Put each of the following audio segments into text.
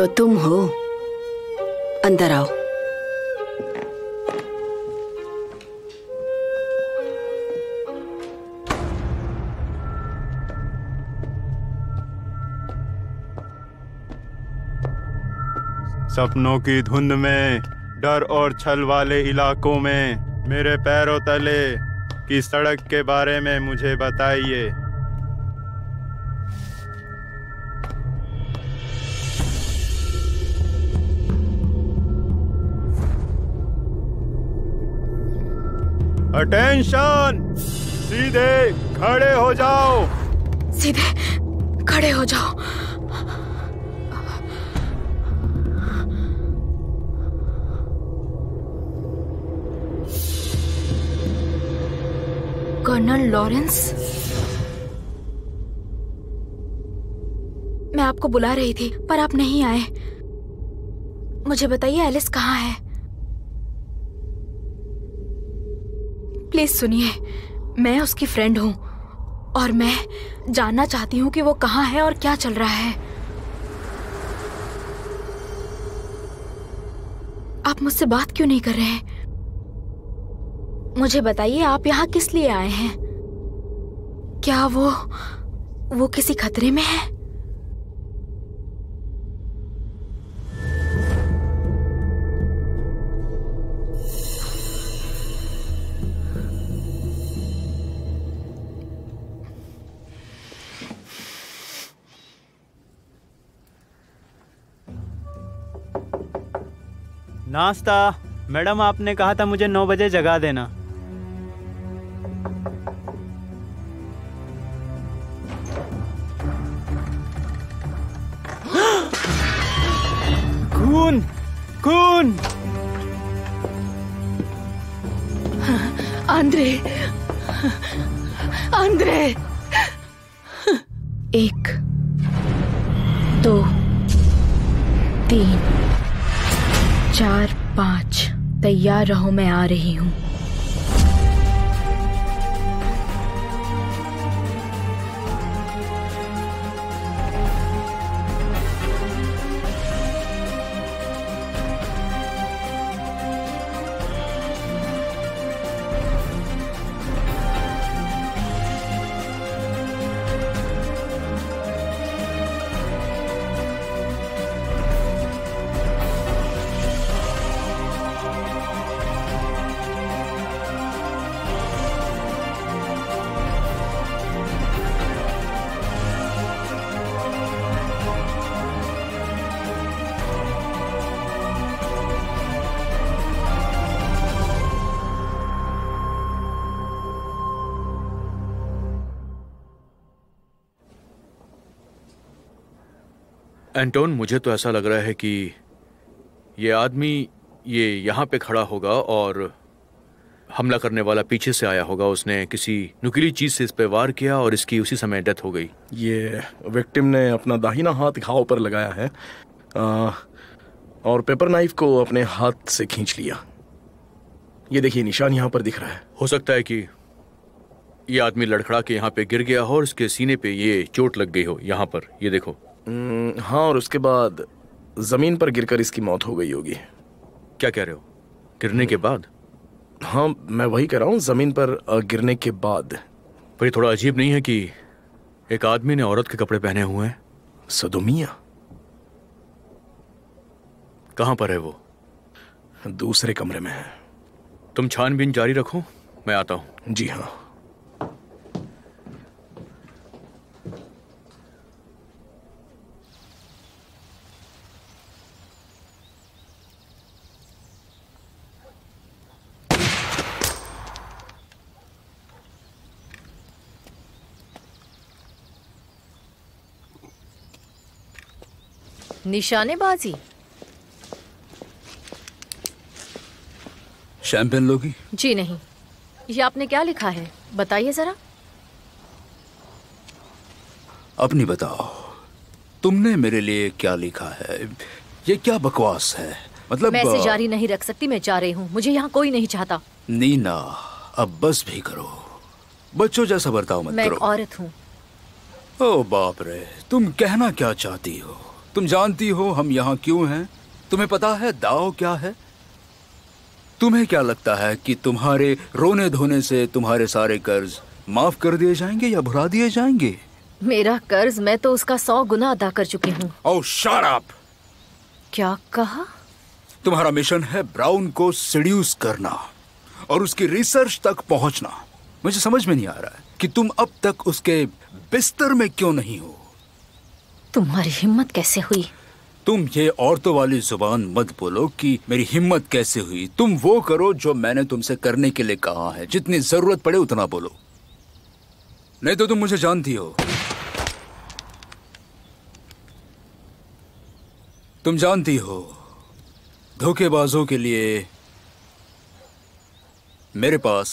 तो तुम हो। अंदर आओ। सपनों की धुंध में, डर और छल वाले इलाकों में, मेरे पैरों तले की सड़क के बारे में मुझे बताइए। अटेंशन! सीधे खड़े हो जाओ। सीधे खड़े हो जाओ। कर्नल लॉरेंस, मैं आपको बुला रही थी पर आप नहीं आए। मुझे बताइए एलिस कहाँ है? प्लीज सुनिए, मैं उसकी फ्रेंड हूँ और मैं जानना चाहती हूँ कि वो कहाँ है और क्या चल रहा है। आप मुझसे बात क्यों नहीं कर रहे हैं? मुझे बताइए आप यहाँ किस लिए आए हैं? क्या वो किसी खतरे में है? नाश्ता। मैडम, आपने कहा था मुझे 9 बजे जगा देना। खून! खून! आंद्रे! आंद्रे! 1 2 3 4 5। तैयार रहो, मैं आ रही हूँ। एंटोन, मुझे तो ऐसा लग रहा है कि ये आदमी ये यहाँ पे खड़ा होगा और हमला करने वाला पीछे से आया होगा। उसने किसी नुकीली चीज से इस पे वार किया और इसकी उसी समय डेथ हो गई। ये विक्टिम ने अपना दाहिना हाथ घाव पर लगाया है और पेपर नाइफ को अपने हाथ से खींच लिया। ये देखिए, निशान यहाँ पर दिख रहा है। हो सकता है कि ये आदमी लड़खड़ा के यहाँ पे गिर गया हो और उसके सीने पे ये चोट लग गई हो। यहाँ पर ये देखो। हाँ, और उसके बाद जमीन पर गिरकर इसकी मौत हो गई होगी। क्या कह रहे हो? गिरने के बाद? हाँ, मैं वही कह रहा हूँ, जमीन पर गिरने के बाद। पर ये थोड़ा अजीब नहीं है कि एक आदमी ने औरत के कपड़े पहने हुए हैं? सदोमिया। कहाँ पर है वो? दूसरे कमरे में है। तुम छानबीन जारी रखो, मैं आता हूँ। जी हाँ। निशानेबाजी? शैंपेन लोगी? जी नहीं। ये आपने क्या लिखा है, बताइए जरा। अपनी बताओ, तुमने मेरे लिए क्या लिखा है? ये क्या बकवास है? मतलब मैं इसे जारी नहीं रख सकती, मैं जा रही हूँ। मुझे यहाँ कोई नहीं चाहता। नीना, अब बस भी करो। बच्चों जैसा बर्ताव मत करो। मैं एक औरत हूँ। ओ बाप रे, तुम कहना क्या चाहती हो? तुम जानती हो हम यहाँ क्यों हैं? तुम्हें पता है दाव क्या है? तुम्हें क्या लगता है कि तुम्हारे रोने धोने से तुम्हारे सारे कर्ज माफ कर दिए जाएंगे या भुला दिए जाएंगे? मेरा कर्ज मैं तो उसका 100 गुना अदा कर चुकी हूँ। ओह शट अप! क्या कहा? तुम्हारा मिशन है ब्राउन को सीड्यूस करना और उसकी रिसर्च तक पहुंचना। मुझे समझ में नहीं आ रहा है कि तुम अब तक उसके बिस्तर में क्यों नहीं हो। तुम्हारी हिम्मत कैसे हुई? तुम ये औरतों वाली जुबान मत बोलो कि मेरी हिम्मत कैसे हुई। तुम वो करो जो मैंने तुमसे करने के लिए कहा है। जितनी जरूरत पड़े उतना बोलो, नहीं तो तुम मुझे जानती हो। तुम जानती हो धोखेबाजों के लिए मेरे पास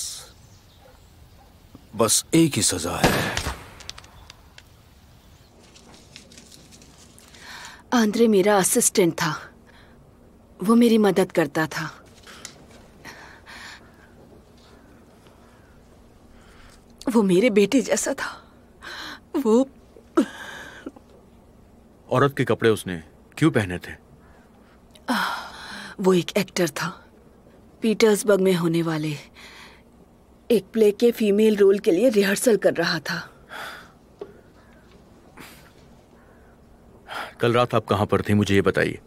बस एक ही सजा है। आंद्रे मेरा असिस्टेंट था, वो मेरी मदद करता था। वो मेरे बेटे जैसा था। वो औरत के कपड़े उसने क्यों पहने थे? वो एक एक्टर था। पीटर्सबर्ग में होने वाले एक प्ले के फीमेल रोल के लिए रिहर्सल कर रहा था। कल रात आप कहां पर थी, मुझे ये बताइए।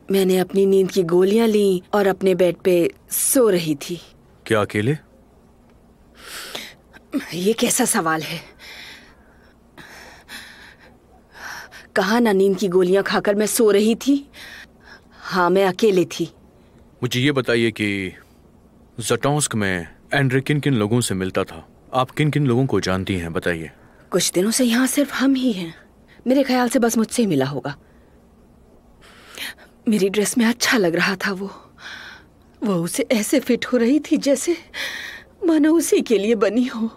मैंने अपनी नींद की गोलियां ली और अपने बेड पे सो रही थी। क्या अकेले? ये कैसा सवाल है? कहा ना नींद की गोलियां खाकर मैं सो रही थी। हाँ, मैं अकेले थी। मुझे ये बताइए कि ज़टोंस्क में एंड्रे किन किन लोगों से मिलता था? आप किन किन लोगों को जानती हैं, बताइए। कुछ दिनों से यहाँ सिर्फ हम ही हैं। मेरे ख्याल से बस मुझसे ही मिला होगा। मेरी ड्रेस में अच्छा लग रहा था वो उसे ऐसे फिट हो रही थी जैसे मानो उसी के लिए बनी हो।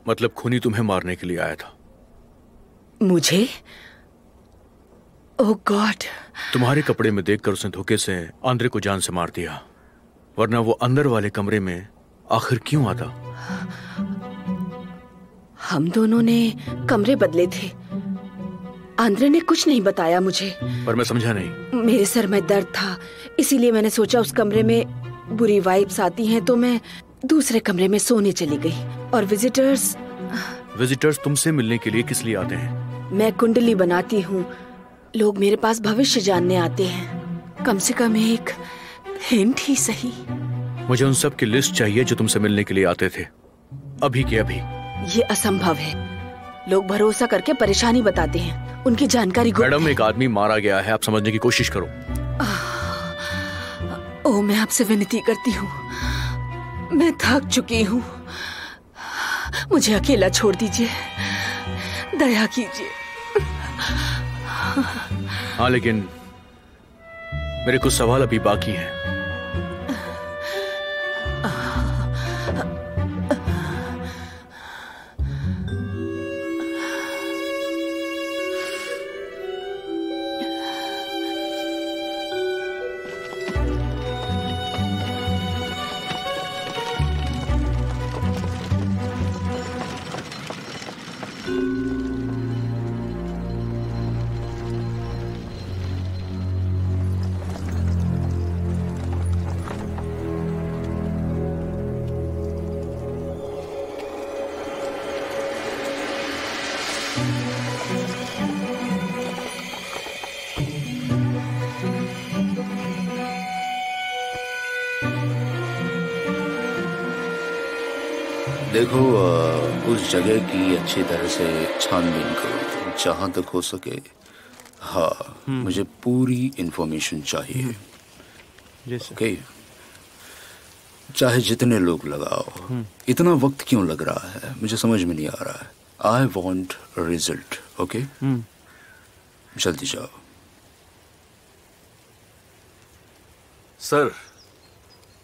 मतलब खूनी तुम्हें मारने के लिए आया था? मुझे? ओह गॉड! तुम्हारे कपड़े में देखकर उसने धोखे से आंद्रे को जान से मार दिया, वरना वो अंदर वाले कमरे में आखिर क्यों आता? हम दोनों ने कमरे बदले थे। आंद्रे ने कुछ नहीं बताया मुझे। पर मैं समझा नहीं। मेरे सर में दर्द था, इसीलिए मैंने सोचा उस कमरे में बुरी वाइब्स आती हैं, तो मैं दूसरे कमरे में सोने चली गई। और विजिटर्स तुमसे मिलने के लिए किस लिए आते हैं? मैं कुंडली बनाती हूँ। लोग मेरे पास भविष्य जानने आते हैं। कम से कम एक हिंट ही सही। मुझे उन सब की लिस्ट चाहिए जो तुमसे मिलने के लिए आते थे, अभी के अभी। ये असंभव है। लोग भरोसा करके परेशानी बताते हैं, उनकी जानकारी मैडम, एक आदमी मारा गया है, आप समझने की कोशिश करो। ओह, मैं आपसे विनती करती हूँ, मैं थक चुकी हूँ। मुझे अकेला छोड़ दीजिए, दया कीजिए। हाँ, लेकिन मेरे कुछ सवाल अभी बाकी हैं। देखो, उस जगह की अच्छी तरह से छानबीन करो जहां तक हो सके। हाँ, मुझे पूरी इंफॉर्मेशन चाहिए। ओके, चाहे जितने लोग लगाओ। इतना वक्त क्यों लग रहा है, मुझे समझ में नहीं आ रहा है। I want result. ओके, जल्दी जाओ। सर।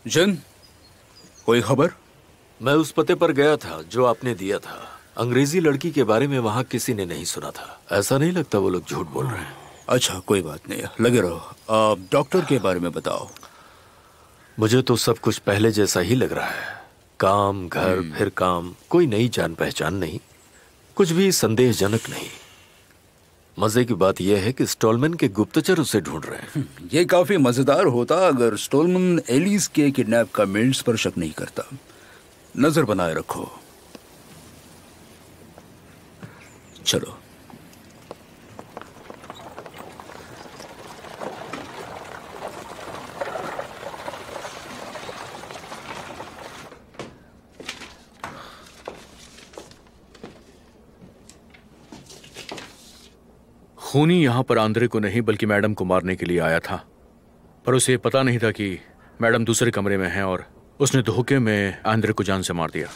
जन, कोई खबर? मैं उस पते पर गया था जो आपने दिया था। अंग्रेजी लड़की के बारे में वहाँ किसी ने नहीं सुना था। ऐसा नहीं लगता वो लोग झूठ बोल रहे हैं। अच्छा, कोई बात नहीं, लगे रहो। डॉक्टर के बारे में बताओ। मुझे तो सब कुछ पहले जैसा ही लग रहा है। काम, घर, फिर काम, कोई नई जान पहचान नहीं। कुछ भी संदेहजनक नहीं। मजे की बात यह है कि स्टॉलमैन के गुप्तचर उसे ढूंढ रहे हैं। ये काफी मजेदार होता अगर स्टॉलमैन एलिस के किडनैप का मेल्स पर शक नहीं करता। नजर बनाए रखो। चलो। खूनी यहां पर आंद्रे को नहीं बल्कि मैडम को मारने के लिए आया था, पर उसे पता नहीं था कि मैडम दूसरे कमरे में हैं और उसने धोखे में आंद्रे को जान से मार दिया।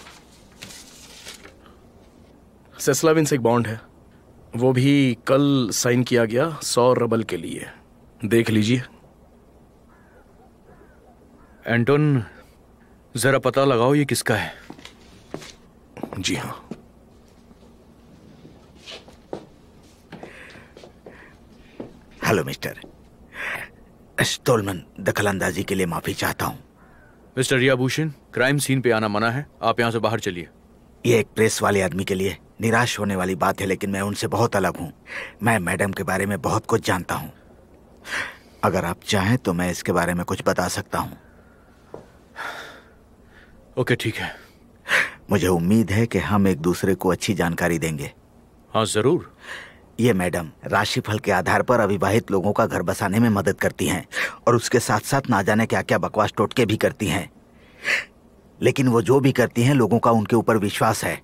सेस्लाविन से एक बॉन्ड है, वो भी कल साइन किया गया 100 रबल के लिए। देख लीजिए। एंटोन, जरा पता लगाओ ये किसका है। जी हाँ। हेलो मिस्टर स्टोलमैन, दखलंदाजी के लिए माफी चाहता हूँ। मिस्टर रियाभूषण, क्राइम सीन पे आना मना है, आप यहाँ से बाहर चलिए। ये एक प्रेस वाले आदमी के लिए निराश होने वाली बात है, लेकिन मैं उनसे बहुत अलग हूँ। मैं मैडम के बारे में बहुत कुछ जानता हूँ। अगर आप चाहें तो मैं इसके बारे में कुछ बता सकता हूँ। ओके, ठीक है। मुझे उम्मीद है कि हम एक दूसरे को अच्छी जानकारी देंगे। हाँ जरूर। ये मैडम राशिफल के आधार पर अविवाहित लोगों का घर बसाने में मदद करती हैं और उसके साथ साथ ना जाने क्या क्या बकवास टोटके भी करती हैं। लेकिन वो जो भी करती हैं लोगों का उनके ऊपर विश्वास है।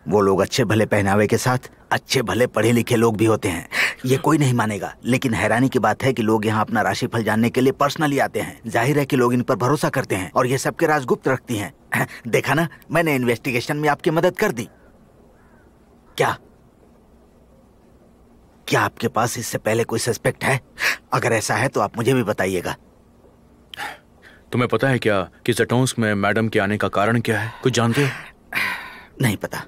वो लोग अच्छे भले पहनावे के साथ अच्छे भले पढ़े लिखे लोग भी होते हैं। ये कोई नहीं मानेगा, लेकिन हैरानी की बात है कि लोग यहाँ अपना राशिफल जानने के लिए पर्सनली आते हैं। जाहिर है कि लोग इन पर भरोसा करते हैं और ये सबके राज गुप्त रखती हैं। देखा ना, मैंने इन्वेस्टिगेशन में आपकी मदद कर दी। क्या आपके पास इससे पहले कोई सस्पेक्ट है? अगर ऐसा है तो आप मुझे भी बताइएगा। तुम्हें पता है क्या कि ज़ेटोंस्क में मैडम के आने का कारण क्या है? कुछ जानते हो? नहीं पता।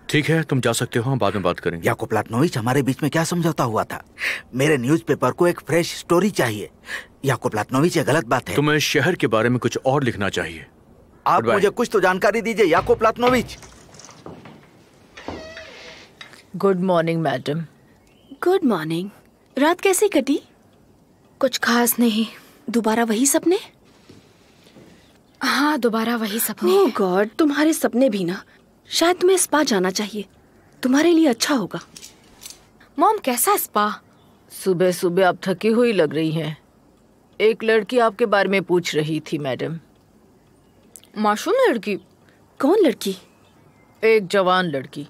ठीक है, तुम जा सकते हो, हम बाद में बात करेंगे। याकूब प्लाटनोविच, हमारे बीच में क्या समझौता हुआ था? मेरे न्यूज़पेपर को एक फ्रेश स्टोरी चाहिए। याकूब प्लाटनोविच, ये गलत बात है। तुम्हें शहर के बारे में कुछ और लिखना चाहिए। आप मुझे कुछ तो जानकारी दीजिए Yakub Platonovich. Good morning madam. Good morning. रात कैसी कटी? कुछ खास नहीं। दोबारा वही सपने? हाँ, दोबारा वही सपने। ओह गॉड, तुम्हारे सपने भी ना। शायद तुम्हें स्पा जाना चाहिए, तुम्हारे लिए अच्छा होगा। मॉम, कैसा स्पा? सुबह सुबह आप थकी हुई लग रही हैं। एक लड़की आपके बारे में पूछ रही थी मैडम। मासूम लड़की? कौन लड़की? एक जवान लड़की।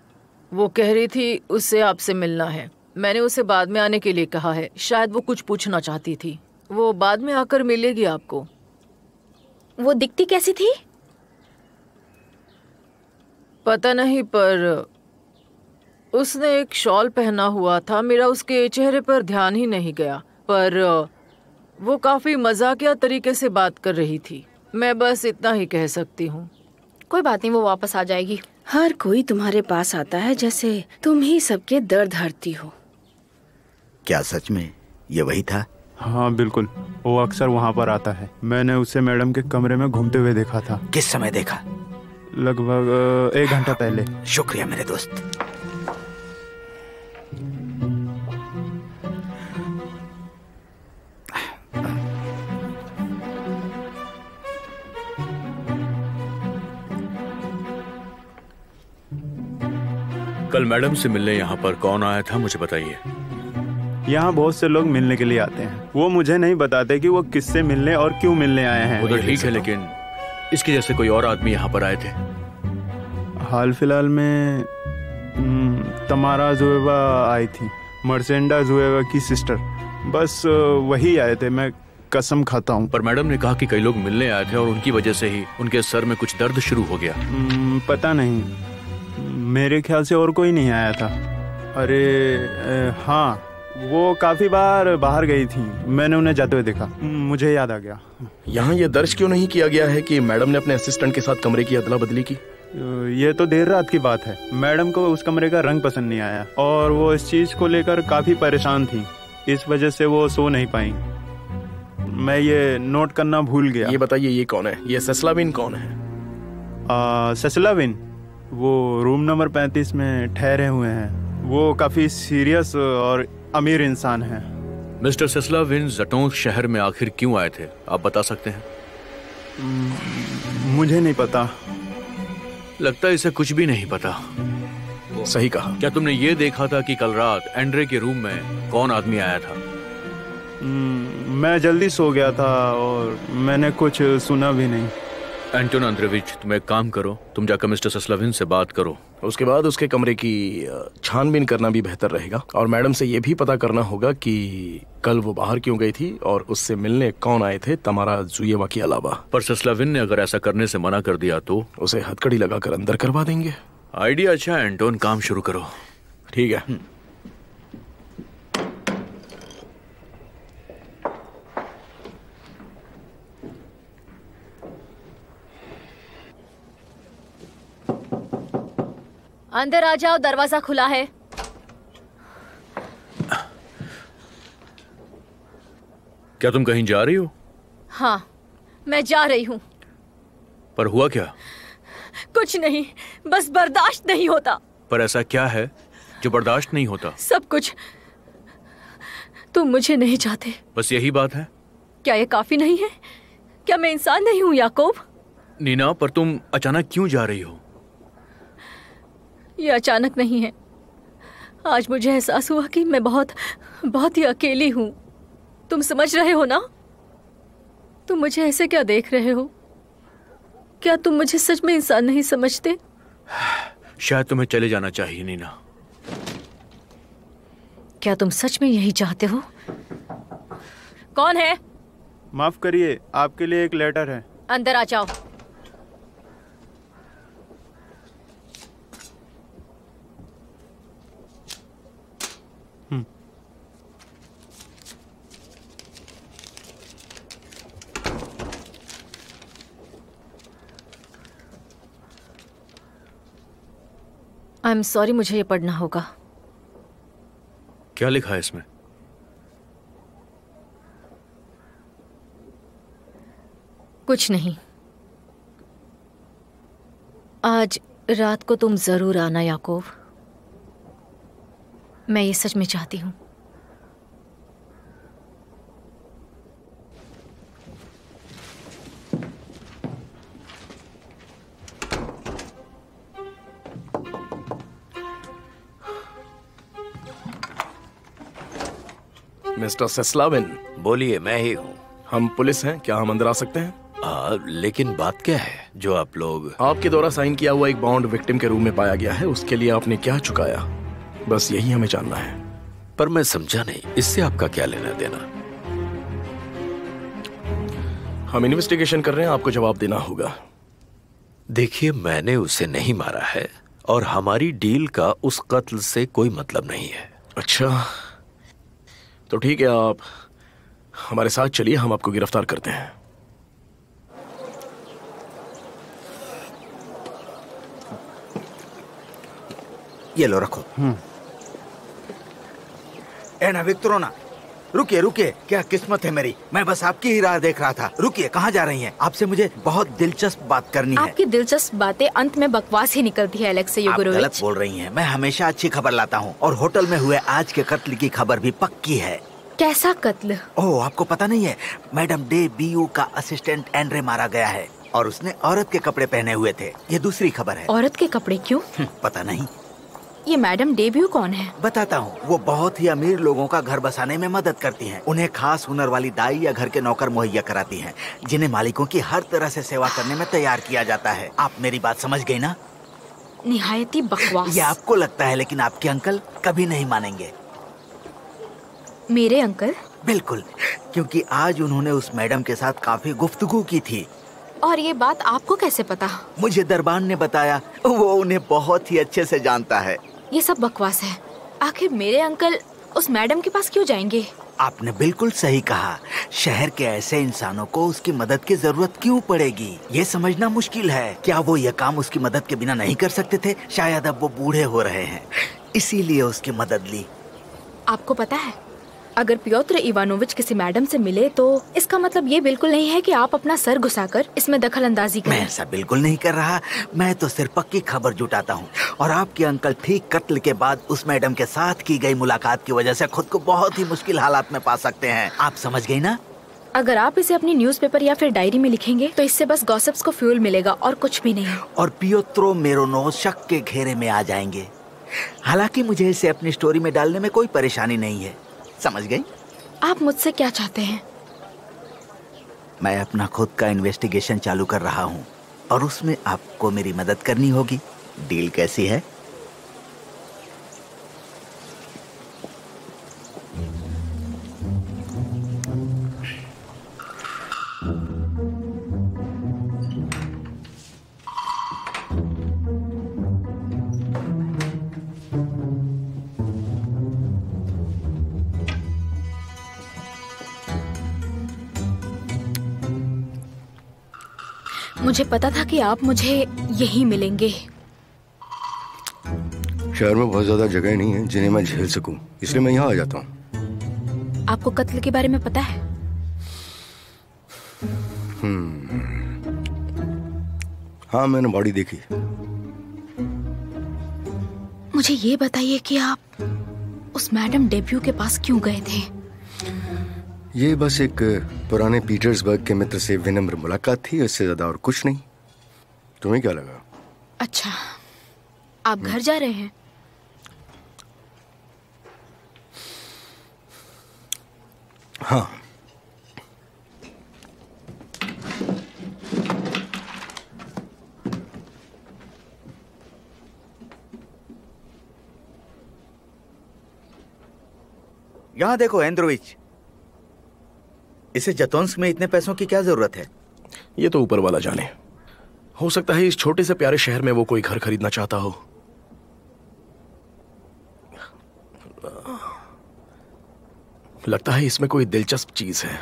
वो कह रही थी उससे आपसे मिलना है। मैंने उसे बाद में आने के लिए कहा है, शायद वो कुछ पूछना चाहती थी। वो बाद में आकर मिलेगी आपको। वो दिखती कैसी थी? पता नहीं, पर उसने एक शॉल पहना हुआ था। मेरा उसके चेहरे पर ध्यान ही नहीं गया, पर वो काफी मजाकिया तरीके से बात कर रही थी। मैं बस इतना ही कह सकती हूँ। कोई बात नहीं, वो वापस आ जाएगी। हर कोई तुम्हारे पास आता है जैसे तुम ही सबके दर्द हरती हो। क्या सच में ये वही था? हाँ बिल्कुल, वो अक्सर वहाँ पर आता है। मैंने उसे मैडम के कमरे में घूमते हुए देखा था। किस समय देखा? लगभग 1 घंटा पहले। शुक्रिया मेरे दोस्त। कल मैडम से मिलने यहाँ पर कौन आया था, मुझे बताइए। यहाँ बहुत से लोग मिलने के लिए आते हैं। वो मुझे नहीं बताते कि वो किससे मिलने और क्यों मिलने आए हैं। वो तो ठीक है, लेकिन इसके जैसे कोई और आदमी यहाँ पर आए थे? हाल फिलहाल में तमारा जुएबा आई थी, मर्सेंडा जुएबा की सिस्टर। बस वही आए थे, मैं कसम खाता हूँ। पर मैडम ने कहा कि कई लोग मिलने आए थे और उनकी वजह से ही उनके सर में कुछ दर्द शुरू हो गया। पता नहीं, मेरे ख्याल से और कोई नहीं आया था। अरे हाँ, वो काफी बार बाहर गई थी, मैंने उन्हें जाते हुए देखा। मुझे याद आ गया। यहाँ ये दर्ज क्यों नहीं किया गया है कि मैडम ने अपने असिस्टेंट के साथ कमरे की अदला बदली की? ये तो देर रात की बात है। मैडम को उस कमरे का रंग पसंद नहीं आया और वो इस चीज को लेकर काफी परेशान थी। इस वजह से वो सो नहीं पाई। मैं ये नोट करना भूल गया। ये बताइए, ये कौन है? ये सेस्लाविन कौन है? सेस्लाविन वो रूम नंबर 35 में ठहरे हुए हैं। वो काफी सीरियस और अमीर इंसान हैं। मिस्टर सेस्लाविन जटोंग शहर में आखिर क्यों आए थे, आप बता सकते हैं? मुझे नहीं पता। लगता है इसे कुछ भी नहीं पता। सही कहा। क्या तुमने ये देखा था कि कल रात एंड्रे के रूम में कौन आदमी आया था? मैं जल्दी सो गया था और मैंने कुछ सुना भी नहीं। एंटोन अंद्रेविच, तुम एक काम करो, तुम जाकर मिस्टर सेस्लाविन से बात करो। उसके बाद उसके कमरे की छानबीन करना भी बेहतर रहेगा और मैडम से ये भी पता करना होगा कि कल वो बाहर क्यों गई थी और उससे मिलने कौन आए थे तमारा जुएवा के अलावा। पर सेस्लाविन ने अगर ऐसा करने से मना कर दिया तो उसे हथकड़ी लगाकर अंदर करवा देंगे। आइडिया अच्छा है एंटोन, काम शुरू करो। ठीक है। अंदर आ जाओ, दरवाजा खुला है। क्या तुम कहीं जा रही हो? हाँ, मैं जा रही हूँ। पर हुआ क्या? कुछ नहीं, बस बर्दाश्त नहीं होता। पर ऐसा क्या है जो बर्दाश्त नहीं होता? सब कुछ। तुम मुझे नहीं चाहते, बस यही बात है? क्या ये काफी नहीं है? क्या मैं इंसान नहीं हूँ याकूब? नीना, पर तुम अचानक क्यों जा रही हो? ये अचानक नहीं है। आज मुझे एहसास हुआ कि मैं बहुत ही अकेली हूँ। तुम समझ रहे हो ना? तुम मुझे ऐसे क्या देख रहे हो? क्या तुम मुझे सच में इंसान नहीं समझते? शायद तुम्हें चले जाना चाहिए नीना। क्या तुम सच में यही चाहते हो? कौन है? माफ करिए, आपके लिए एक लेटर है। अंदर आ जाओ। आई एम सॉरी, मुझे ये पढ़ना होगा। क्या लिखा है इसमें? कुछ नहीं। आज रात को तुम जरूर आना याकूब। मैं ये सच में चाहती हूँ। मिस्टर सेस्लाविन। बोलिए, मैं ही हूँ। हम पुलिस हैं, क्या हम अंदर आ सकते हैं? लेकिन बात क्या है जो आप लोग? आपके द्वारा साइन किया हुआ एक बॉन्ड विक्टिम के रूम में पाया गया है, उसके लिए आपने क्या चुकाया? बस यही हमें जानना है। पर मैं समझा नहीं, इससे आपका क्या लेना देना? हम इन्वेस्टिगेशन कर रहे हैं, आपको जवाब देना होगा। देखिए, मैंने उसे नहीं मारा है और हमारी डील का उस कत्ल से कोई मतलब नहीं है। अच्छा, तो ठीक है, आप हमारे साथ चलिए, हम आपको गिरफ्तार करते हैं। ये लो, रखो। ए ना विक्टोरिया, रुकिए रुकिए, क्या किस्मत है मेरी। मैं बस आपकी ही राह देख रहा था। रुकिए, कहाँ जा रही हैं? आपसे मुझे बहुत दिलचस्प बात करनी है। आपकी दिलचस्प बातें अंत में बकवास ही निकलती है अलेक्सी योगोरोविच। आप गलत बोल रही हैं। मैं हमेशा अच्छी खबर लाता हूँ और होटल में हुए आज के कत्ल की खबर भी पक्की है। कैसा कत्ल? ओह, आपको पता नहीं है? मैडम डे बीयू का असिस्टेंट एंड्रे मारा गया है और उसने औरत के कपड़े पहने हुए थे। ये दूसरी खबर है। औरत के कपड़े क्यों? पता नहीं। ये मैडम डेब्यू कौन है? बताता हूँ। वो बहुत ही अमीर लोगों का घर बसाने में मदद करती हैं। उन्हें खास हुनर वाली दाई या घर के नौकर मुहैया कराती हैं, जिन्हें मालिकों की हर तरह से सेवा करने में तैयार किया जाता है। आप मेरी बात समझ गई ना? निहायती बकवास। ये आपको लगता है, लेकिन आपके अंकल कभी नहीं मानेंगे। मेरे अंकल? बिल्कुल, क्योंकि आज उन्होंने उस मैडम के साथ काफी गुफ्तगू की थी। और ये बात आपको कैसे पता? मुझे दरबान ने बताया। वो उन्हें बहुत ही अच्छे से जानता है। ये सब बकवास है। आखिर मेरे अंकल उस मैडम के पास क्यों जाएंगे? आपने बिल्कुल सही कहा। शहर के ऐसे इंसानों को उसकी मदद की जरूरत क्यों पड़ेगी, ये समझना मुश्किल है। क्या वो यह काम उसकी मदद के बिना नहीं कर सकते थे? शायद अब वो बूढ़े हो रहे हैं, इसीलिए उसकी मदद ली। आपको पता है, अगर प्योत्र इवानोविच किसी मैडम से मिले तो इसका मतलब ये बिल्कुल नहीं है कि आप अपना सर घुसाकर इसमें दखल अंदाजी करें। मैं ऐसा बिल्कुल नहीं कर रहा। मैं तो सिर्फ पक्की खबर जुटाता हूँ। और आपके अंकल ठीक कत्ल के बाद उस मैडम के साथ की गई मुलाकात की वजह से खुद को बहुत ही मुश्किल हालात में पा सकते हैं। आप समझ गई ना? अगर आप इसे अपनी न्यूज़पेपर या फिर डायरी में लिखेंगे तो इससे बस गॉसिप्स को फ्यूल मिलेगा और कुछ भी नहीं। और पियोत्रो मिरोनोव शक के घेरे में आ जाएंगे। हालांकि मुझे इसे अपनी स्टोरी में डालने में कोई परेशानी नहीं है। समझ गई? आप मुझसे क्या चाहते हैं? मैं अपना खुद का इन्वेस्टिगेशन चालू कर रहा हूँ और उसमें आपको मेरी मदद करनी होगी। डील कैसी है? मुझे पता था कि आप मुझे यहीं मिलेंगे। शहर में बहुत ज्यादा जगह नहीं है जिन्हें मैं झेल सकूं, इसलिए मैं यहाँ आ जाता हूँ। आपको कत्ल के बारे में पता है? हाँ, मैंने बॉडी देखी। मुझे ये बताइए कि आप उस मैडम डेब्यू के पास क्यों गए थे? ये बस एक पुराने पीटर्सबर्ग के मित्र से विनम्र मुलाकात थी, इससे ज्यादा और कुछ नहीं। तुम्हें क्या लगा? अच्छा, आप घर जा रहे हैं? हाँ। यहाँ देखो एंड्रोविच, इसे जतोंस्क में इतने पैसों की क्या जरूरत है? ये तो ऊपर वाला जाने। हो सकता है इस छोटे से प्यारे शहर में वो कोई घर खरीदना चाहता हो। लगता है इसमें कोई दिलचस्प चीज है।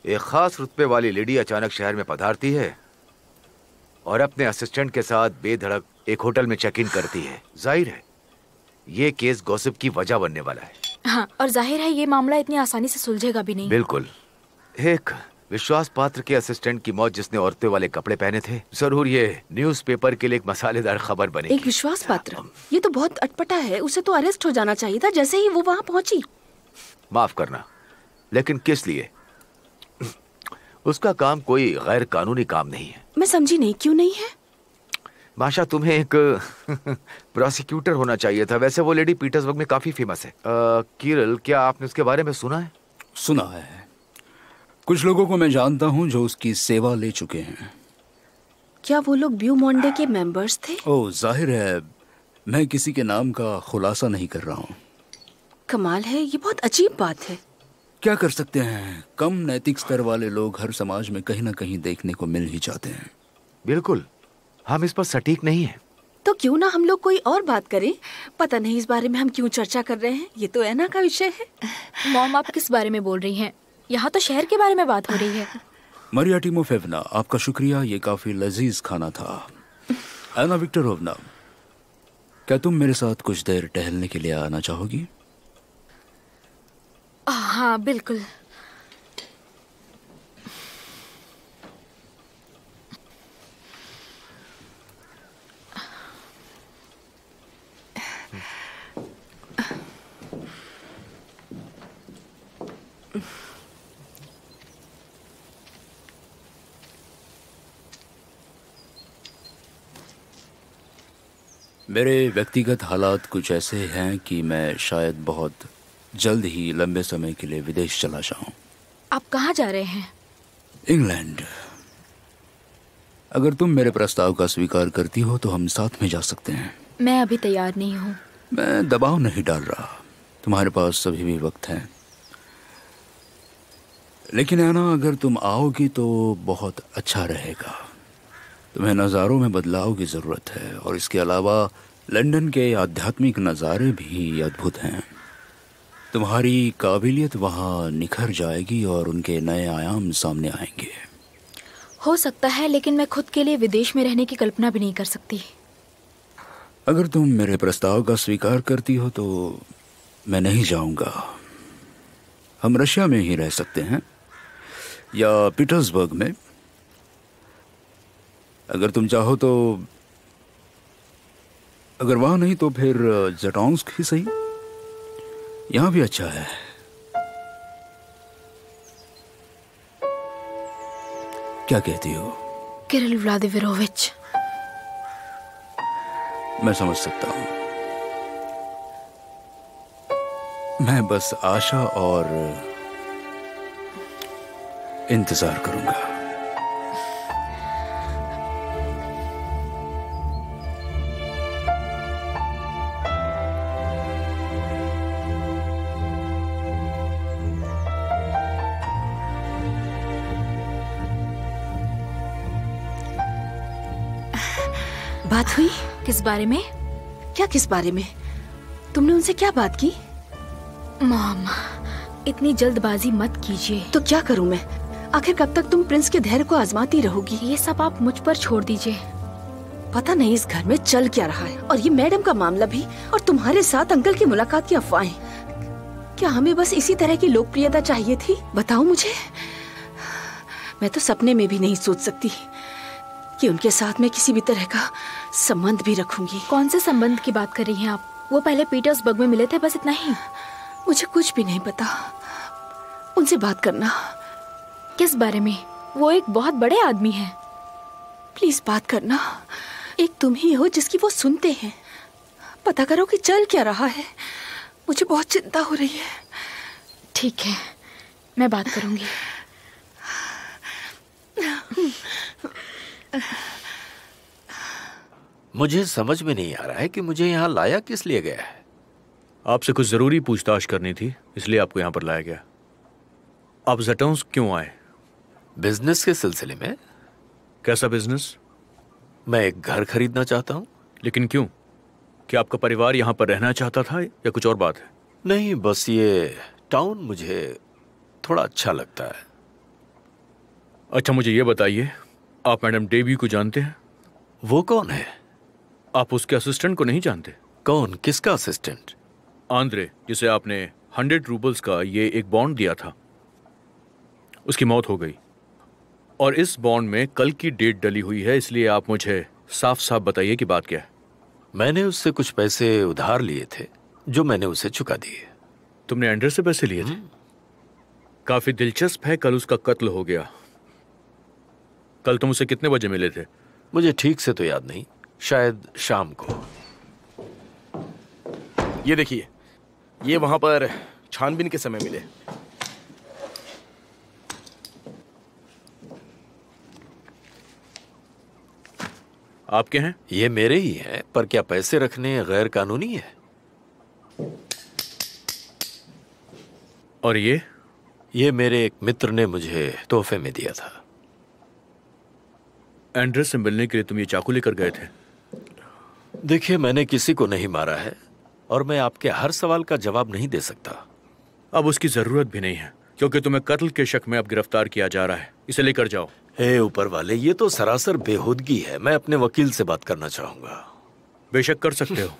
एक खास रुतबे वाली लेडी अचानक शहर में पधारती है और अपने असिस्टेंट के साथ बेधड़क एक होटल में चेक इन करती है। जाहिर है ये केस गॉसिप की वजह बनने वाला है। हाँ, और जाहिर है ये मामला इतनी आसानी से सुलझेगा भी नहीं। बिल्कुल। एक विश्वास पात्र के असिस्टेंट की मौत जिसने औरतों वाले कपड़े पहने थे, जरूर ये न्यूज़पेपर के लिए एक मसालेदार खबर बनेगी। एक विश्वास पात्र? ये तो बहुत अटपटा है। उसे तो अरेस्ट हो जाना चाहिए था जैसे ही वो वहाँ पहुंची। माफ करना, लेकिन किस लिए? उसका काम कोई गैर कानूनी काम नहीं है। मैं समझी नहीं, क्यों नहीं है? माशा, तुम्हें एक प्रोसिक्यूटर होना चाहिए था। वैसे वो लेडी पीटर्सबर्ग में काफी फेमस है। किरल, क्या आपने उसके बारे में सुना है? सुना है। कुछ लोगों को मैं जानता हूँ जो उसकी सेवा ले चुके हैं। क्या वो लोग ब्यू मोंडे के मेंबर्स थे? ओह, जाहिर है मैं किसी के नाम का खुलासा नहीं कर रहा हूँ। कमाल है, ये बहुत अजीब बात है। क्या कर सकते हैं, कम नैतिक स्तर वाले लोग हर समाज में कहीं ना कहीं देखने को मिल ही जाते हैं। बिल्कुल, हम इस पर सटीक नहीं है। तो क्यों ना हम लोग कोई और बात करें? पता नहीं इस बारे में हम क्यों चर्चा कर रहे हैं। ये तो एना का विषय है। मॉम, आप किस बारे में बोल रही हैं? यहाँ तो शहर के बारे में बात हो रही है। मरिया टिमोफेवना, आपका शुक्रिया, ये काफी लजीज खाना था। एना विक्टोरोवना, क्या तुम मेरे साथ कुछ देर टहलने के लिए आना चाहोगी? हाँ, बिल्कुल। मेरे व्यक्तिगत हालात कुछ ऐसे हैं कि मैं शायद बहुत जल्द ही लंबे समय के लिए विदेश चला जाऊं। आप कहाँ जा रहे हैं? इंग्लैंड। अगर तुम मेरे प्रस्ताव का स्वीकार करती हो तो हम साथ में जा सकते हैं। मैं अभी तैयार नहीं हूँ। मैं दबाव नहीं डाल रहा, तुम्हारे पास अभी भी वक्त है। लेकिन एना, अगर तुम आओगी तो बहुत अच्छा रहेगा। तुम्हें नज़ारों में बदलाव की ज़रूरत है और इसके अलावा लंदन के आध्यात्मिक नज़ारे भी अद्भुत हैं। तुम्हारी काबिलियत वहाँ निखर जाएगी और उनके नए आयाम सामने आएंगे। हो सकता है, लेकिन मैं खुद के लिए विदेश में रहने की कल्पना भी नहीं कर सकती। अगर तुम मेरे प्रस्ताव का स्वीकार करती हो तो मैं नहीं जाऊंगा। हम रशिया में ही रह सकते हैं या पीटर्सबर्ग में, अगर तुम चाहो तो। अगर वहां नहीं तो फिर जटोंस्क ही सही, यहां भी अच्छा है। क्या कहती हो किरिल व्लादिमीरोविच? मैं समझ सकता हूं। मैं बस आशा और इंतजार करूंगा। बात हुई? किस बारे में? क्या किस बारे में? तुमने उनसे क्या बात की? मॉम, इतनी जल्दबाजी मत कीजिए। तो क्या करूं मैं? आखिर कब तक तुम प्रिंस के धैर्य को आजमाती रहोगी? ये सब आप मुझ पर छोड़ दीजिए। पता नहीं इस घर में चल क्या रहा है, और ये मैडम का मामला भी, और तुम्हारे साथ अंकल की मुलाकात की अफवाहें। क्या हमें बस इसी तरह की लोकप्रियता चाहिए थी? बताओ मुझे। मैं तो सपने में भी नहीं सोच सकती कि उनके साथ मैं किसी भी तरह का संबंध भी रखूंगी। कौन से संबंध की बात कर रही हैं आप? वो पहले पीटर्सबर्ग में मिले थे, बस इतना ही। मुझे कुछ भी नहीं पता। उनसे बात करना। किस बारे में? वो एक बहुत बड़े आदमी हैं। प्लीज बात करना। एक तुम ही हो जिसकी वो सुनते हैं। पता करो कि चल क्या रहा है। मुझे बहुत चिंता हो रही है। ठीक है, मैं बात करूंगी। मुझे समझ में नहीं आ रहा है कि मुझे यहाँ लाया किस लिए गया है। आपसे कुछ जरूरी पूछताछ करनी थी, इसलिए आपको यहाँ पर लाया गया। आप जटोंस्क क्यों आए? बिजनेस के सिलसिले में। कैसा बिजनेस? मैं एक घर खरीदना चाहता हूँ। लेकिन क्यों? क्या आपका परिवार यहाँ पर रहना चाहता था या कुछ और बात है? नहीं, बस ये टाउन मुझे थोड़ा अच्छा लगता है। अच्छा, मुझे ये बताइए, आप मैडम डेवी को जानते हैं? वो कौन है? आप उसके असिस्टेंट को नहीं जानते? कौन? किसका असिस्टेंट? आंद्रे, जिसे आपने 100 रूबल्स का ये एक बॉन्ड दिया था। उसकी मौत हो गई, और इस बॉन्ड में कल की डेट डली हुई है, इसलिए आप मुझे साफ साफ बताइए कि बात क्या है। मैंने उससे कुछ पैसे उधार लिए थे जो मैंने उसे चुका दिए। तुमने एंड्रे से पैसे लिए थे? काफी दिलचस्प है, कल उसका कत्ल हो गया। कल तुम उसे कितने बजे मिले थे? मुझे ठीक से तो याद नहीं, शायद शाम को। ये देखिए, ये वहां पर छानबीन के समय मिले। आपके हैं? ये मेरे ही हैं, पर क्या पैसे रखने गैर कानूनी है? और ये मेरे एक मित्र ने मुझे तोहफे में दिया था। एंड्रे से मिलने के लिए तुम ये चाकू लेकर गए थे? देखिए, मैंने किसी को नहीं मारा है और मैं आपके हर सवाल का जवाब नहीं दे सकता। अब उसकी जरूरत भी नहीं है, क्योंकि तुम्हें कत्ल के शक में अब गिरफ्तार किया जा रहा है। इसे लेकर जाओ। हे ऊपर वाले, ये तो सरासर बेहूदगी है। मैं अपने वकील से बात करना चाहूंगा। बेशक कर सकते हो।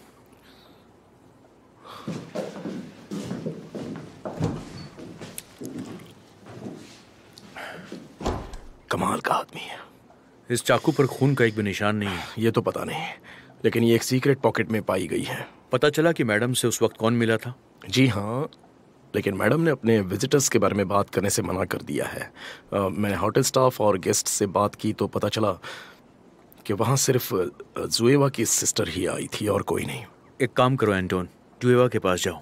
कमाल का आदमी है। इस चाकू पर खून का एक भी निशान नहीं है। ये तो पता नहीं, लेकिन ये एक सीक्रेट पॉकेट में पाई गई है। पता चला कि मैडम से उस वक्त कौन मिला था? जी हाँ, लेकिन मैडम ने अपने विजिटर्स के बारे में बात करने से मना कर दिया है। मैंने होटल स्टाफ और गेस्ट से बात की तो पता चला कि वहाँ सिर्फ जुएवा की सिस्टर ही आई थी और कोई नहीं। एक काम करो एंटोन, जुएवा के पास जाओ।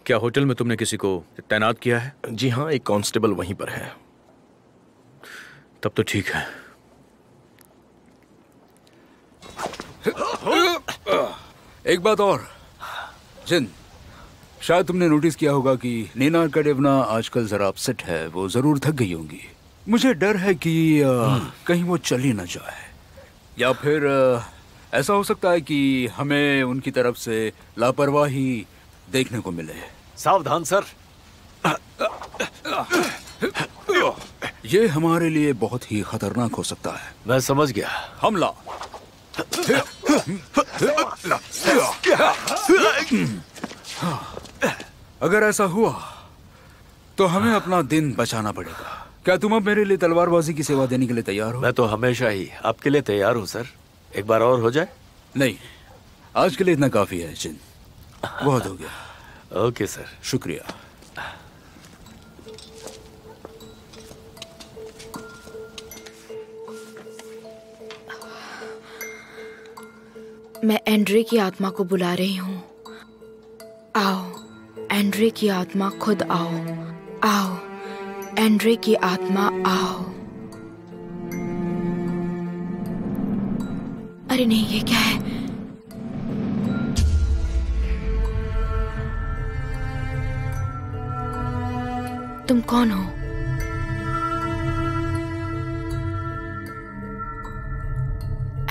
क्या होटल में तुमने किसी को तैनात किया है? जी हाँ, एक कांस्टेबल वहीं पर है। तब तो ठीक है। एक बात और जिन, शायद तुमने नोटिस किया होगा कि नीना अर्काड्येवना आजकल जरा अपसेट है। वो जरूर थक गई होंगी। मुझे डर है कि कहीं वो चली ना जाए, या फिर ऐसा हो सकता है कि हमें उनकी तरफ से लापरवाही देखने को मिले। सावधान सर। ये हमारे लिए बहुत ही खतरनाक हो सकता है। मैं समझ गया। हमला। अगर ऐसा हुआ तो हमें अपना दिन बचाना पड़ेगा। क्या तुम अब मेरे लिए तलवारबाजी की सेवा देने के लिए तैयार हो? मैं तो हमेशा ही आपके लिए तैयार हूँ सर। एक बार और हो जाए? नहीं, आज के लिए इतना काफी है जिन, बहुत हो गया। ओके सर, शुक्रिया। मैं एंड्रे की आत्मा को बुला रही हूँ। आओ एंड्रे की आत्मा, खुद आओ। आओ एंड्रे की आत्मा, आओ। अरे नहीं, ये क्या है? तुम कौन हो?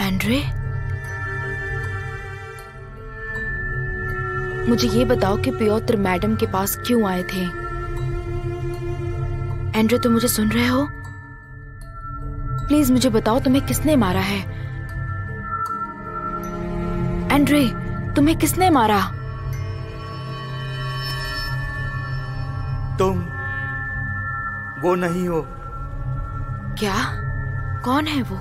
एंड्रे, मुझे ये बताओ कि पियोत्र मैडम के पास क्यों आए थे? एंड्रे, तुम मुझे सुन रहे हो? प्लीज मुझे बताओ, तुम्हें किसने मारा है? एंड्रे, तुम्हें किसने मारा? तुम वो नहीं हो। क्या? कौन है वो?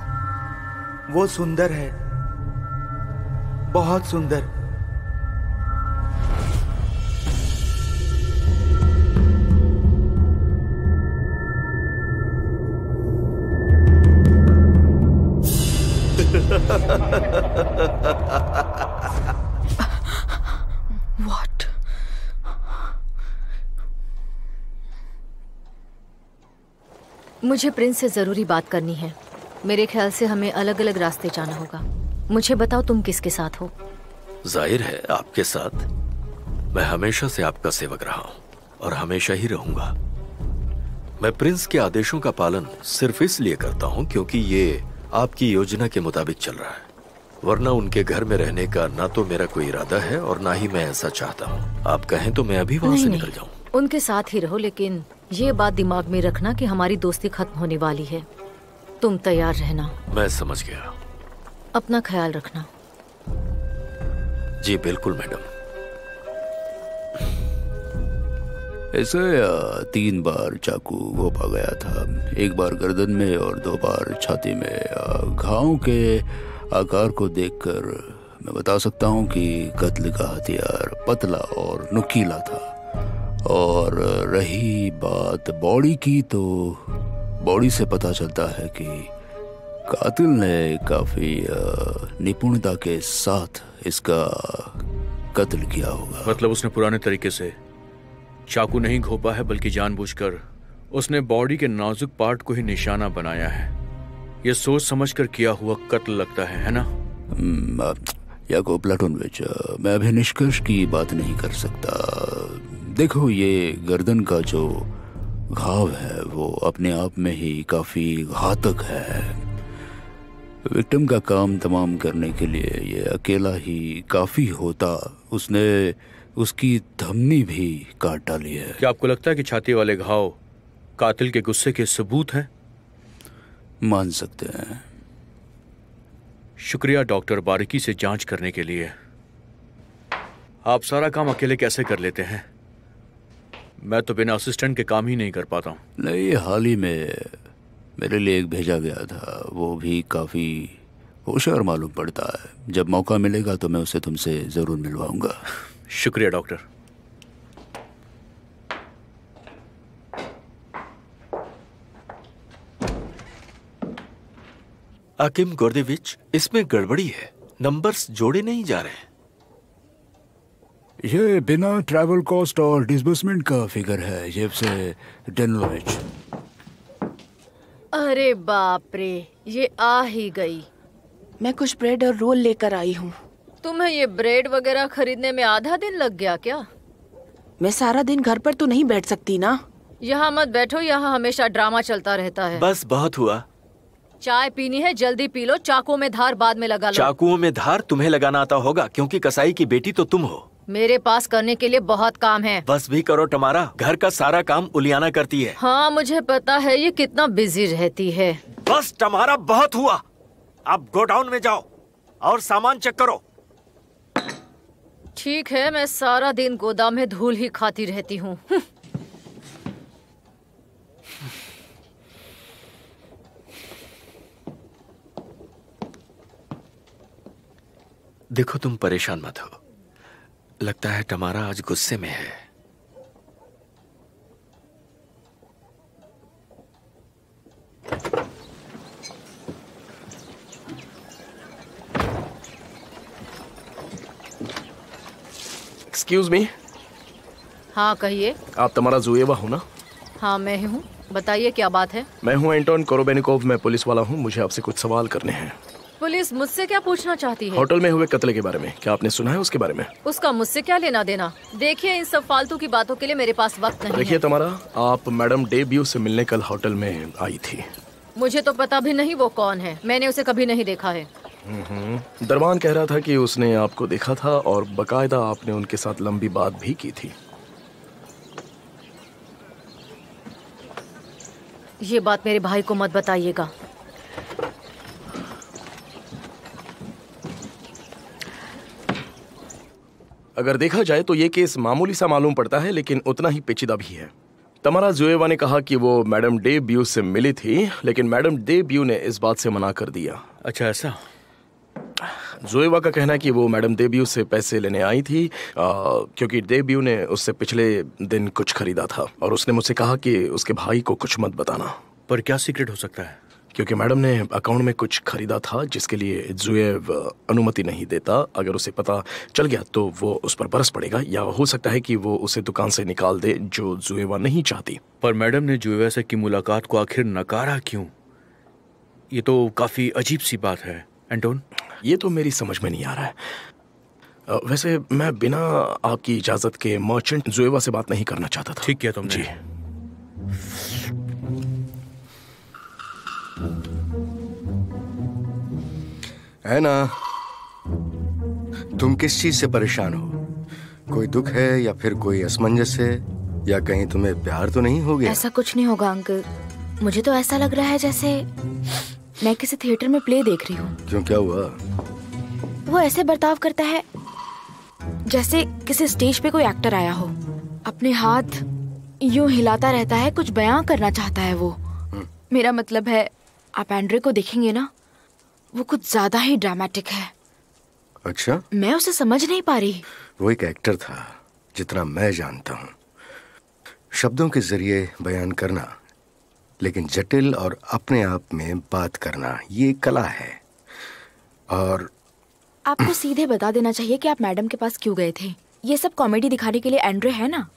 वो सुंदर है, बहुत सुंदर। What? मुझे प्रिंस से जरूरी बात करनी है। मेरे ख्याल से हमें अलग अलग रास्ते जाना होगा। मुझे बताओ तुम किसके साथ हो? जाहिर है आपके साथ। मैं हमेशा से आपका सेवक रहा हूं और हमेशा ही रहूंगा। मैं प्रिंस के आदेशों का पालन सिर्फ इसलिए करता हूं क्योंकि ये आपकी योजना के मुताबिक चल रहा है, वरना उनके घर में रहने का ना तो मेरा कोई इरादा है और ना ही मैं ऐसा चाहता हूँ। आप कहें तो मैं अभी वहाँ से निकल जाऊँ। उनके साथ ही रहो, लेकिन ये बात दिमाग में रखना कि हमारी दोस्ती खत्म होने वाली है। तुम तैयार रहना। मैं समझ गया। अपना ख्याल रखना। जी बिल्कुल मैडम। ऐसे 3 बार चाकू घोंपा गया था, एक बार गर्दन में और 2 बार छाती में। घाव के आकार को देखकर मैं बता सकता हूँ कि कत्ल का हथियार पतला और नुकीला था। और रही बात बॉडी की, तो बॉडी से पता चलता है कि कातिल ने काफी निपुणता के साथ इसका कत्ल किया होगा। मतलब उसने पुराने तरीके से चाकू नहीं घोंपा है, बल्कि जानबूझकर उसने बॉडी के नाजुक पार्ट को ही निशाना बनाया है। यह सोच समझकर किया हुआ कत्ल लगता है ना? याकूब प्लाटोनविच, मैं अभी निष्कर्ष की बात नहीं कर सकता। देखो, ये गर्दन का जो घाव है वो अपने आप में ही काफी घातक है। विक्टिम का काम तमाम करने के लिए ये अकेला ही काफी होता। उसने उसकी धमनी भी काट डाली है। क्या आपको लगता है कि छाती वाले घाव कातिल के गुस्से के सबूत हैं? मान सकते हैं। शुक्रिया डॉक्टर, बारीकी से जांच करने के लिए। आप सारा काम अकेले कैसे कर लेते हैं? मैं तो बिना असिस्टेंट के काम ही नहीं कर पाता हूँ। नहीं, हाल ही में मेरे लिए एक भेजा गया था, वो भी काफी होशियार मालूम पड़ता है। जब मौका मिलेगा तो मैं उसे तुमसे जरूर मिलवाऊंगा। शुक्रिया डॉक्टर। आकिम गोर्देविच, इसमें गड़बड़ी है। नंबर्स जोड़े नहीं जा रहे हैं। ये बिना ट्रैवल कॉस्ट और डिसबर्समेंट का फिगर है, जेब से डेनलोविच। अरे बाप रे, ये आ ही गई। मैं कुछ ब्रेड और रोल लेकर आई हूँ। तुम्हें ये ब्रेड वगैरह खरीदने में आधा दिन लग गया क्या? मैं सारा दिन घर पर तो नहीं बैठ सकती ना। यहाँ मत बैठो, यहाँ हमेशा ड्रामा चलता रहता है। बस बहुत हुआ। चाय पीनी है, जल्दी पी लो। चाकुओं में धार बाद में लगा लो। चाकुओं में धार तुम्हें लगाना आता होगा, क्योंकि कसाई की बेटी तो तुम हो। मेरे पास करने के लिए बहुत काम है। बस भी करो टमारा, घर का सारा काम उलियाना करती है। हाँ मुझे पता है ये कितना बिजी रहती है। बस टमारा, बहुत हुआ। अब गोडाउन में जाओ और सामान चेक करो। ठीक है, मैं सारा दिन गोदाम में धूल ही खाती रहती हूँ। देखो तुम परेशान मत हो, लगता है टमारा आज गुस्से में है। Excuse me. हाँ कहिए। आप तमारा जुएवा हो ना? हाँ मैं ही हूँ, बताइए क्या बात है। मैं हूँ एंटोन कोरोबेनिकोव, मैं पुलिस वाला हूँ। मुझे आपसे कुछ सवाल करने हैं। पुलिस मुझसे क्या पूछना चाहती है? होटल में हुए कत्ल के बारे में, क्या आपने सुना है उसके बारे में? उसका मुझसे क्या लेना देना। देखिए इन सब फालतू की बातों के लिए मेरे पास वक्त नहीं देखिए है। तमारा, आप मैडम डेब्यू से मिलने कल होटल में आई थी। मुझे तो पता भी नहीं वो कौन है, मैंने उसे कभी नहीं देखा है। दरबान कह रहा था कि उसने आपको देखा था और बकायदा आपने उनके साथ लंबी बात भी की थी। ये बात मेरे भाई को मत बताइएगा। अगर देखा जाए तो ये केस मामूली सा मालूम पड़ता है, लेकिन उतना ही पेचीदा भी है। तमारा जुएवा ने कहा कि वो मैडम डेब्यू से मिली थी, लेकिन मैडम डेब्यू ने इस बात से मना कर दिया। अच्छा ऐसा? जुएवा का कहना है कि वो मैडम डेब्यू से पैसे लेने आई थी क्योंकि डेब्यू ने उससे पिछले दिन कुछ खरीदा था और उसने मुझसे कहा कि उसके भाई को कुछ मत बताना। पर क्या सीक्रेट हो सकता है? क्योंकि मैडम ने अकाउंट में कुछ खरीदा था जिसके लिए जुएव अनुमति नहीं देता। अगर उसे पता चल गया तो वो उस पर बरस पड़ेगा, या हो सकता है कि वो उसे दुकान से निकाल दे, जो जुएवा नहीं चाहती। पर मैडम ने जुएवा से की मुलाकात को आखिर नकारा क्यों? ये तो काफी अजीब सी बात है एंटोन। ये तो मेरी समझ में नहीं आ रहा है। वैसे मैं बिना आपकी इजाजत के मर्चेंट जुएवा से बात नहीं करना चाहता था। ठीक किया तुमने। जी। है ना, तुम किस चीज से परेशान हो? कोई दुख है या फिर कोई असमंजस है, या कहीं तुम्हें प्यार तो नहीं हो गया? ऐसा कुछ नहीं होगा अंकल। मुझे तो ऐसा लग रहा है जैसे मैं किसी थिएटर में प्ले देख रही हूँ। क्यों, क्या हुआ? वो ऐसे बर्ताव करता है जैसे किसी स्टेज पे कोई एक्टर आया हो। अपने हाथ यूं हिलाता रहता है, कुछ बयां करना चाहता है वो। मेरा मतलब है, आप एंड्रे को देखेंगे ना, वो कुछ ज्यादा ही ड्रामेटिक है। अच्छा, मैं उसे समझ नहीं पा रही। वो एक एक्टर था, जितना मैं जानता हूँ। शब्दों के जरिए बयान करना, लेकिन जटिल और अपने आप में बात करना, ये कला है। और आपको सीधे बता देना चाहिए कि आप मैडम के पास क्यों गए थे। ये सब कॉमेडी दिखाने के लिए एंड्रे है ना।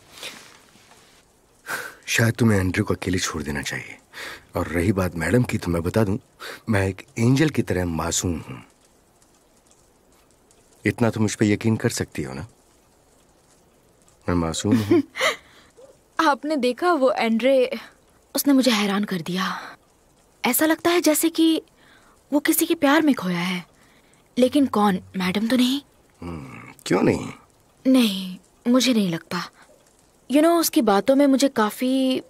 शायद तुम्हें एंड्रे को अकेले छोड़ देना चाहिए। और रही बात मैडम की, तो मैं बता दूं, मैं एक एंजल की तरह मासूम हूं। इतना तुम मुझ पे यकीन कर सकती हो ना, मैं मासूम हूं। आपने देखा वो एंड्रे, उसने मुझे हैरान कर दिया। ऐसा लगता है जैसे कि वो किसी के प्यार में खोया है, लेकिन कौन, मैडम तो नहीं। क्यों नहीं? नहीं, मुझे नहीं लगता। उसकी बातों में मुझे काफी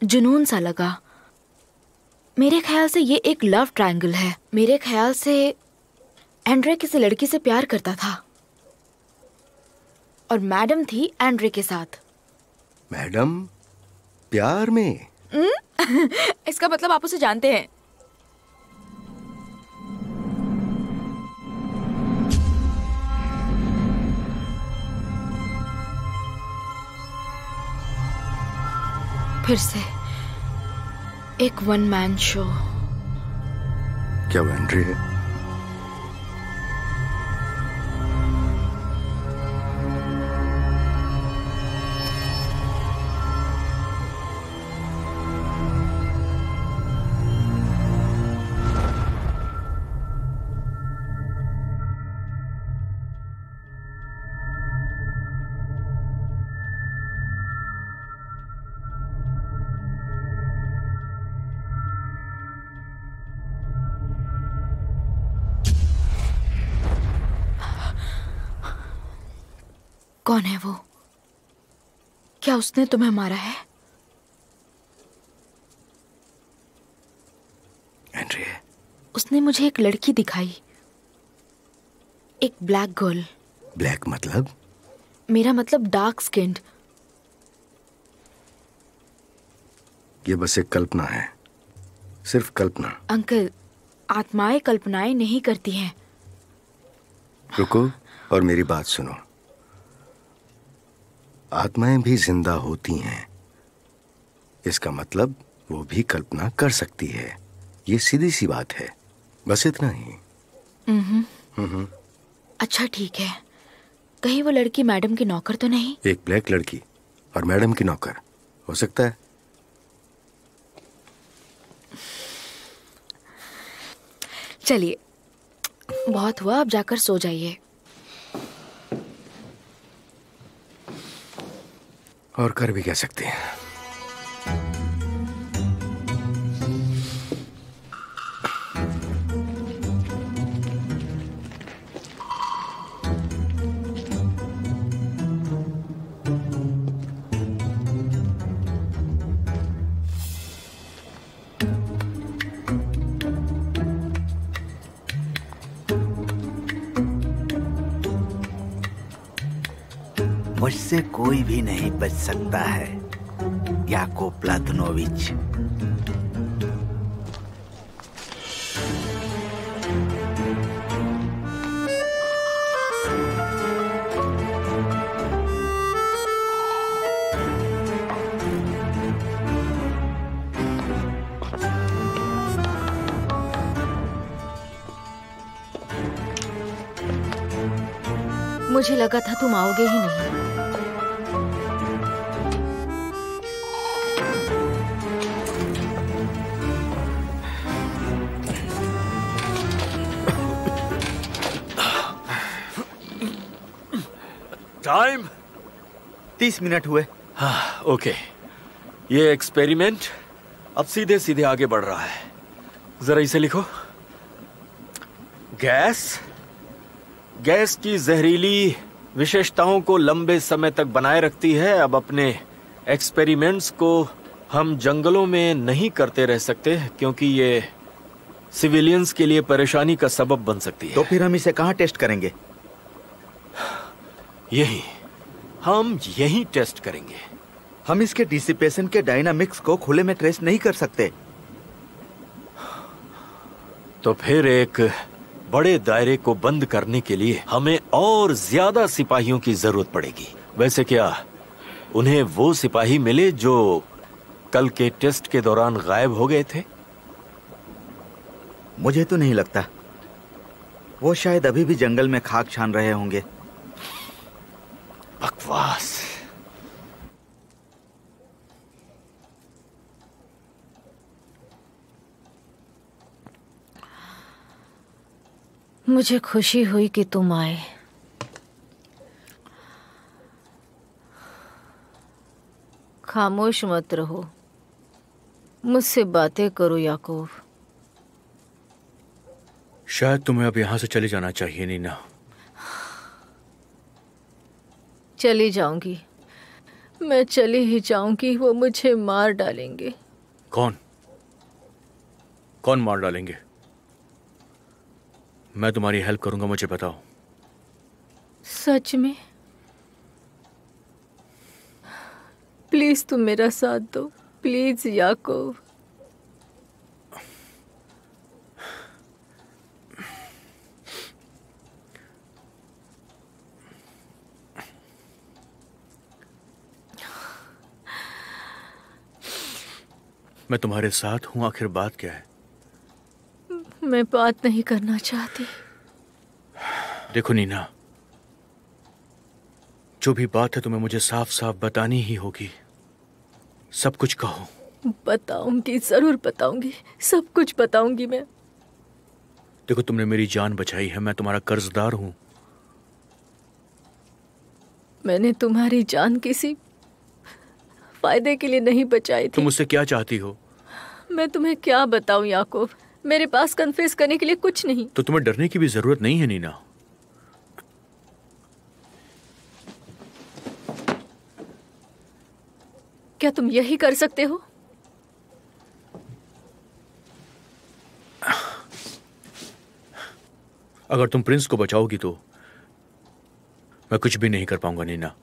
जुनून सा लगा। मेरे ख्याल से ये एक लव ट्रायंगल है। मेरे ख्याल से एंड्रे किसी लड़की से प्यार करता था और मैडम थी एंड्रे के साथ। मैडम प्यार में? इसका मतलब आप उसे जानते हैं। फिर से एक वन मैन शो। क्या वो एंड्रे है? कौन है वो? क्या उसने तुम्हें मारा है? एंड्रे। उसने मुझे एक लड़की दिखाई, एक ब्लैक गर्ल। ब्लैक मतलब? मेरा मतलब डार्क स्किन्ड। ये बस एक कल्पना है, सिर्फ कल्पना। अंकल, आत्माएं कल्पनाएं नहीं करती हैं। रुको और मेरी बात सुनो। आत्माएं भी जिंदा होती हैं, इसका मतलब वो भी कल्पना कर सकती है। ये सीधी सी बात है, बस इतना ही। अच्छा ठीक है, कहीं वो लड़की मैडम की नौकर तो नहीं? एक ब्लैक लड़की और मैडम की नौकर हो सकता है। चलिए, बहुत हुआ, अब जाकर सो जाइए। और कर भी कह सकते हैं। मुझसे कोई भी नहीं बच सकता है, याकोब प्लातनोविच। मुझे लगा था तुम आओगे ही नहीं। टाइम 30 मिनट हुए। हाँ, ओके। ये एक्सपेरिमेंट अब सीधे सीधे आगे बढ़ रहा है। जरा इसे लिखो। गैस की जहरीली विशेषताओं को लंबे समय तक बनाए रखती है। अब अपने एक्सपेरिमेंट्स को हम जंगलों में नहीं करते रह सकते, क्योंकि ये सिविलियंस के लिए परेशानी का सबब बन सकती है। तो फिर हम इसे कहाँ टेस्ट करेंगे? हम यही टेस्ट करेंगे। हम इसके डिसिपेशन के डायनामिक्स को खुले में ट्रेस नहीं कर सकते। तो फिर एक बड़े दायरे को बंद करने के लिए हमें और ज्यादा सिपाहियों की जरूरत पड़ेगी। वैसे क्या उन्हें वो सिपाही मिले जो कल के टेस्ट के दौरान गायब हो गए थे? मुझे तो नहीं लगता। वो शायद अभी भी जंगल में खाक छान रहे होंगे। बकवास। मुझे खुशी हुई कि तुम आए। खामोश मत रहो, मुझसे बातें करो याकूब। शायद तुम्हें अब यहां से चले जाना चाहिए नीना। चली जाऊंगी, मैं चली ही जाऊंगी। वो मुझे मार डालेंगे। कौन मार डालेंगे? मैं तुम्हारी हेल्प करूंगा, मुझे बताओ। सच में? प्लीज तुम मेरा साथ दो, प्लीज याकूब। मैं तुम्हारे साथ हूं, आखिर बात क्या है? मैं बात नहीं करना चाहती। देखो नीना, जो भी बात है तुम्हें मुझे साफ साफ बतानी ही होगी। सब कुछ कहो। बताऊंगी, जरूर बताऊंगी, सब कुछ बताऊंगी मैं। देखो, तुमने मेरी जान बचाई है, मैं तुम्हारा कर्जदार हूं। मैंने तुम्हारी जान किसी फायदे के लिए नहीं बचाई थी। तुम मुझसे क्या चाहती हो? मैं तुम्हें क्या बताऊं याकूब, मेरे पास कन्फेस करने के लिए कुछ नहीं। तो तुम्हें डरने की भी जरूरत नहीं है नीना। क्या तुम यही कर सकते हो? अगर तुम प्रिंस को बचाओगी तो मैं कुछ भी नहीं कर पाऊंगा नीना।